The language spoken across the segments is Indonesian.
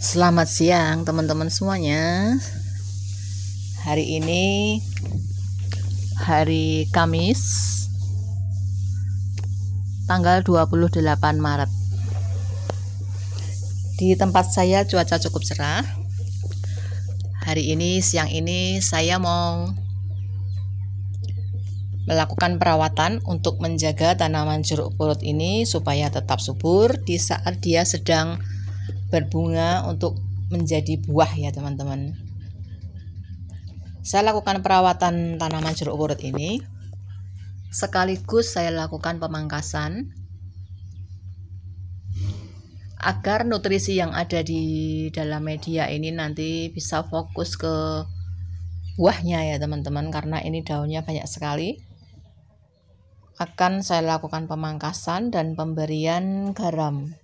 Selamat siang teman-teman semuanya. Hari ini hari Kamis tanggal 28 Maret. Di tempat saya cuaca cukup cerah. Hari ini siang ini saya mau melakukan perawatan untuk menjaga tanaman jeruk purut ini supaya tetap subur di saat dia sedang berbunga untuk menjadi buah ya teman-teman. Saya lakukan perawatan tanaman jeruk purut ini sekaligus saya lakukan pemangkasan agar nutrisi yang ada di dalam media ini nanti bisa fokus ke buahnya ya teman-teman, karena ini daunnya banyak sekali. Akan saya lakukan pemangkasan dan pemberian garam.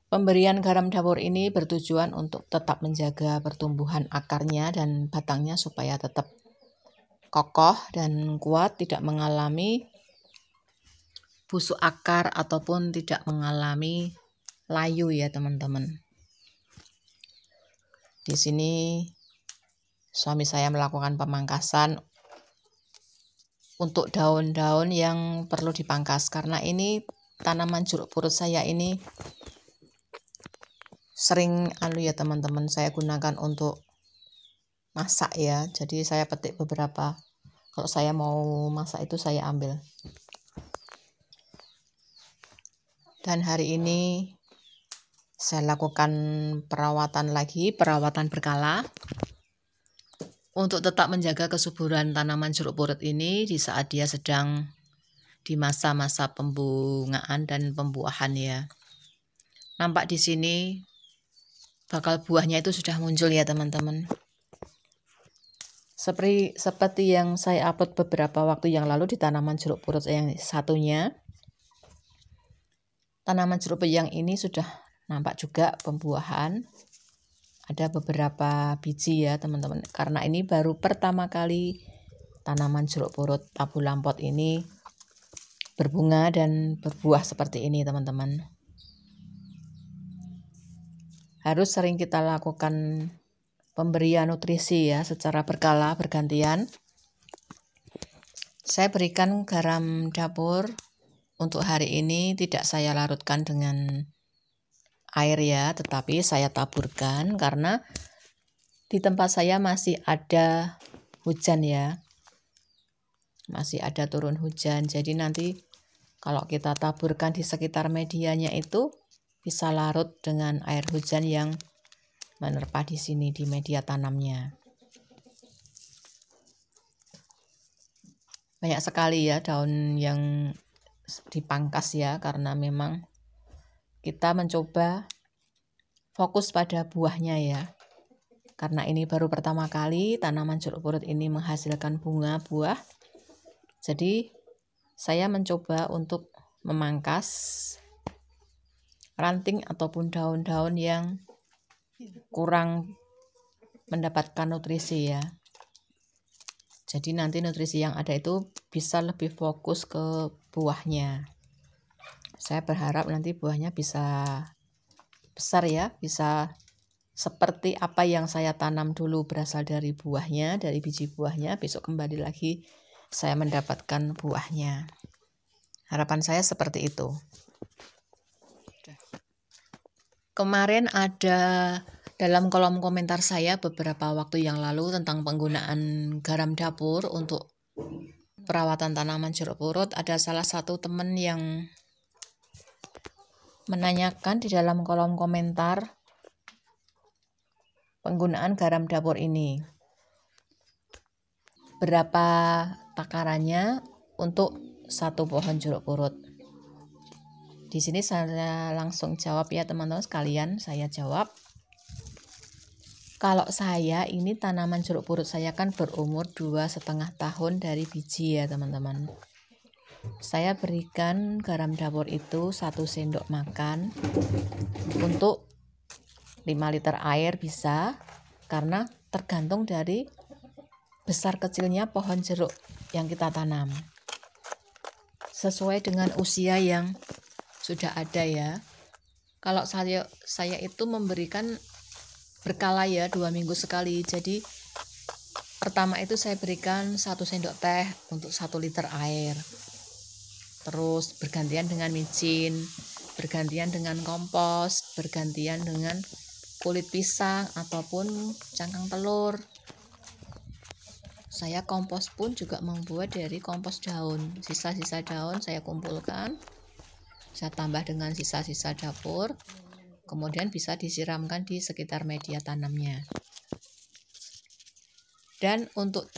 Pemberian garam dapur ini bertujuan untuk tetap menjaga pertumbuhan akarnya dan batangnya supaya tetap kokoh dan kuat, tidak mengalami busuk akar ataupun tidak mengalami layu ya teman-teman. Di sini suami saya melakukan pemangkasan untuk daun-daun yang perlu dipangkas, karena ini tanaman jeruk purut saya ini sering ya teman-teman, saya gunakan untuk masak ya. Jadi saya petik beberapa, kalau saya mau masak itu saya ambil. Dan hari ini saya lakukan perawatan berkala untuk tetap menjaga kesuburan tanaman jeruk purut ini di saat dia sedang di masa-masa pembungaan dan pembuahan ya. Nampak di sini bakal buahnya itu sudah muncul ya teman-teman. Seperti yang saya upload beberapa waktu yang lalu di tanaman jeruk purut yang satunya. Tanaman jeruk purut yang ini sudah nampak juga pembuahan. Ada beberapa biji ya teman-teman, karena ini baru pertama kali tanaman jeruk purut tabu lampot ini berbunga dan berbuah seperti ini teman-teman. Harus sering kita lakukan pemberian nutrisi ya secara berkala bergantian. Saya berikan garam dapur untuk hari ini tidak saya larutkan dengan air ya, tetapi saya taburkan karena di tempat saya masih ada hujan ya, masih ada turun hujan. Jadi nanti kalau kita taburkan di sekitar medianya itu bisa larut dengan air hujan yang menerpa di sini di media tanamnya. Banyak sekali ya daun yang dipangkas ya, karena memang kita mencoba fokus pada buahnya ya. Karena ini baru pertama kali tanaman jeruk purut ini menghasilkan bunga buah. Jadi saya mencoba untuk memangkas ranting ataupun daun-daun yang kurang mendapatkan nutrisi ya. Jadi nanti nutrisi yang ada itu bisa lebih fokus ke buahnya. Saya berharap nanti buahnya bisa besar ya, bisa seperti apa yang saya tanam dulu, berasal dari buahnya, dari biji buahnya, besok kembali lagi saya mendapatkan buahnya. Harapan saya seperti itu. Kemarin ada dalam kolom komentar saya beberapa waktu yang lalu tentang penggunaan garam dapur untuk perawatan tanaman jeruk purut. Ada salah satu teman yang menanyakan di dalam kolom komentar penggunaan garam dapur ini. Berapa takarannya untuk satu pohon jeruk purut? Di sini saya langsung jawab ya teman-teman sekalian, saya jawab. Kalau saya ini tanaman jeruk purut saya kan berumur 2,5 tahun dari biji ya teman-teman. Saya berikan garam dapur itu 1 sendok makan untuk 5 liter air bisa, karena tergantung dari besar kecilnya pohon jeruk yang kita tanam. Sesuai dengan usia yang sudah ada ya. Kalau saya itu memberikan berkala ya, 2 minggu sekali. Jadi pertama itu saya berikan 1 sendok teh untuk 1 liter air. Terus bergantian dengan micin, bergantian dengan kompos, bergantian dengan kulit pisang ataupun cangkang telur. Saya kompos pun juga membuat dari kompos daun. Sisa-sisa daun saya kumpulkan, saya tambah dengan sisa-sisa dapur, kemudian bisa disiramkan di sekitar media tanamnya. Dan untuk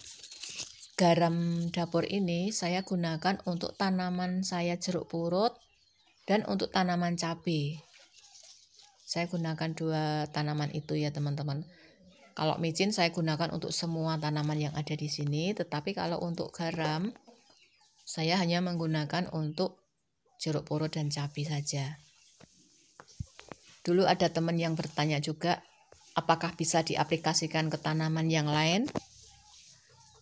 garam dapur ini saya gunakan untuk tanaman saya jeruk purut dan untuk tanaman cabai. Saya gunakan 2 tanaman itu ya teman-teman. Kalau micin saya gunakan untuk semua tanaman yang ada di sini, tetapi kalau untuk garam saya hanya menggunakan untuk jeruk purut dan cabai saja. Dulu ada teman yang bertanya juga, apakah bisa diaplikasikan ke tanaman yang lain?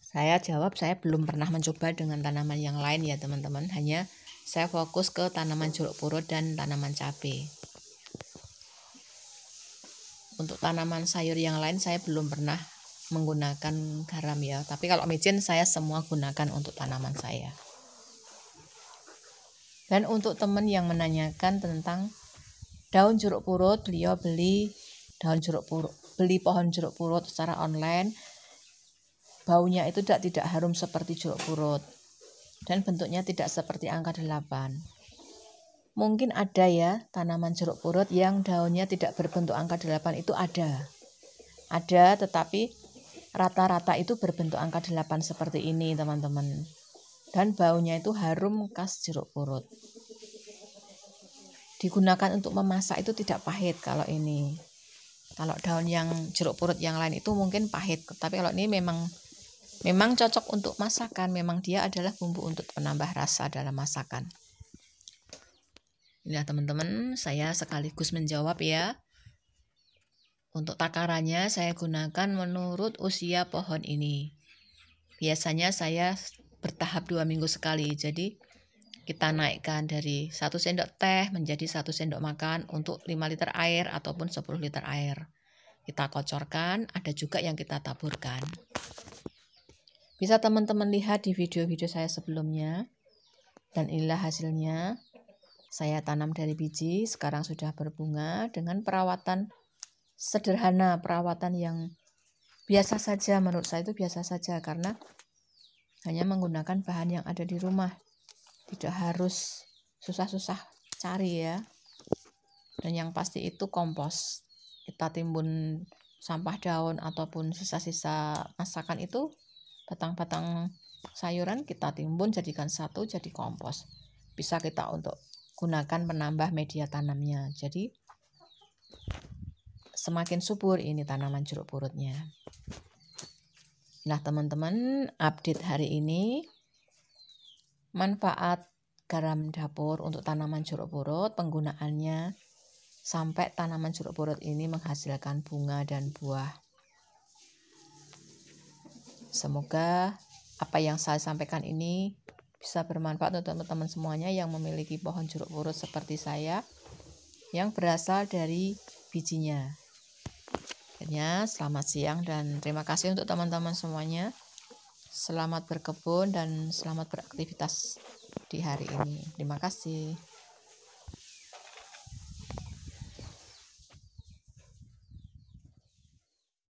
Saya jawab, saya belum pernah mencoba dengan tanaman yang lain ya teman-teman. Hanya saya fokus ke tanaman jeruk purut dan tanaman cabai. Untuk tanaman sayur yang lain saya belum pernah menggunakan garam ya. Tapi kalau micin saya semua gunakan untuk tanaman saya. Dan untuk teman yang menanyakan tentang daun jeruk purut, beliau beli pohon jeruk purut secara online. Baunya itu tidak harum seperti jeruk purut dan bentuknya tidak seperti angka 8. Mungkin ada ya tanaman jeruk purut yang daunnya tidak berbentuk angka 8, itu ada. Ada, tetapi rata-rata itu berbentuk angka 8 seperti ini teman-teman. Dan baunya itu harum khas jeruk purut. Digunakan untuk memasak itu tidak pahit kalau ini. Kalau daun yang jeruk purut yang lain itu mungkin pahit, tapi kalau ini memang cocok untuk masakan. Memang dia adalah bumbu untuk penambah rasa dalam masakan. Nah teman-teman, saya sekaligus menjawab ya. Untuk takarannya saya gunakan menurut usia pohon ini. Biasanya saya bertahap 2 minggu sekali. Jadi kita naikkan dari 1 sendok teh menjadi 1 sendok makan untuk 5 liter air ataupun 10 liter air. Kita kocorkan, ada juga yang kita taburkan. Bisa teman-teman lihat di video-video saya sebelumnya. Dan inilah hasilnya. Saya tanam dari biji, sekarang sudah berbunga dengan perawatan sederhana, perawatan yang biasa saja. Menurut saya itu biasa saja karena hanya menggunakan bahan yang ada di rumah. Tidak harus susah-susah cari ya. Dan yang pasti itu kompos. Kita timbun sampah daun ataupun sisa-sisa masakan itu, batang-batang sayuran kita timbun jadikan satu jadi kompos. Bisa kita untuk gunakan penambah media tanamnya. Jadi semakin subur ini tanaman jeruk purutnya. Nah teman-teman, update hari ini manfaat garam dapur untuk tanaman jeruk purut, penggunaannya sampai tanaman jeruk purut ini menghasilkan bunga dan buah. Semoga apa yang saya sampaikan ini bisa bermanfaat untuk teman-teman semuanya yang memiliki pohon jeruk purut seperti saya yang berasal dari bijinya. Akhirnya selamat siang dan terima kasih untuk teman-teman semuanya. Selamat berkebun dan selamat beraktivitas di hari ini. Terima kasih.